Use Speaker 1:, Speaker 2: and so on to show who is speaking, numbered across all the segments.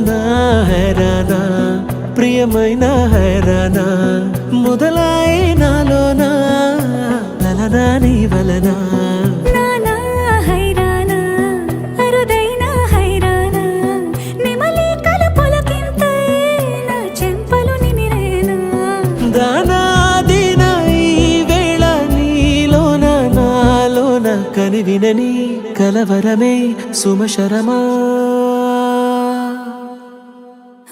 Speaker 1: నా హైరానా ప్రియమైన హైరానా మొదలాయి నాలోనా లలనా నీ వలనా కని వినని కలవరమే సుమశరమా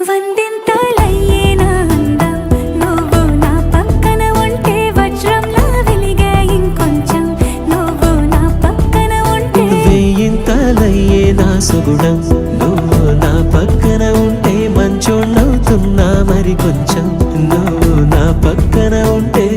Speaker 2: వందింతలయ్యేనా అందం నువ్వు నా పక్కన ఉంటే వజ్రంలా వెలిగే ఇంకొంచెం నువ్వు నా పక్కన ఉంటే
Speaker 1: వేయింతలయ్యేనా సుగుణం నువ్వు నా పక్కన ఉంటే మంచోణ్ణవుతున్నా మరి కొంచెం నువ్వు నా పక్కన ఉంటే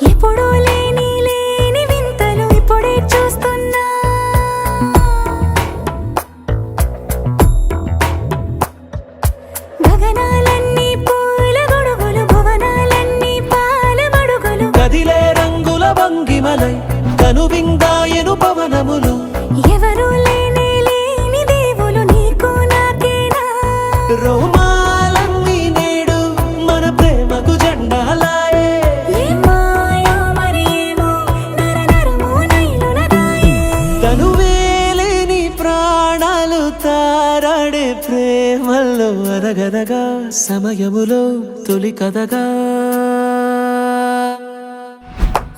Speaker 2: ఎప్పుడూ లేని వింతలు ఇప్పుడే చూస్తున్నా గగనాలన్నీ పూల గొడుగులు భువనాలన్నీ పాల మడుగులు
Speaker 1: కదిలే రంగుల భంగిమలై కనువిందాయను పవనములు
Speaker 2: ఎవరు లేని దేవులు నీకు నాకేనా
Speaker 1: రోమాలన్నీ నేడు మన ప్రేమకు జెండాలాయే తనువేలేని ప్రాణాలు తారాడే ప్రేమల్లో అనగనగా సమయములో తొలి కథగా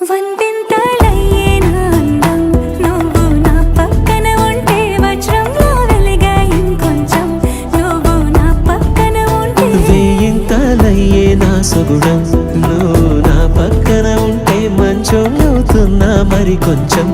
Speaker 2: వందింతలయ్యేనా అందం నువ్వు నా పక్కన ఉంటే వజ్రంలా వెలిగే ఇంకొంచెం నువ్వు నా పక్కన ఉంటే
Speaker 1: వేయింతలయ్యేనా సుగుణం నువ్వు నా పక్కన ఉంటే మంచోణ్ణవుతున్నా మరి కొంచెం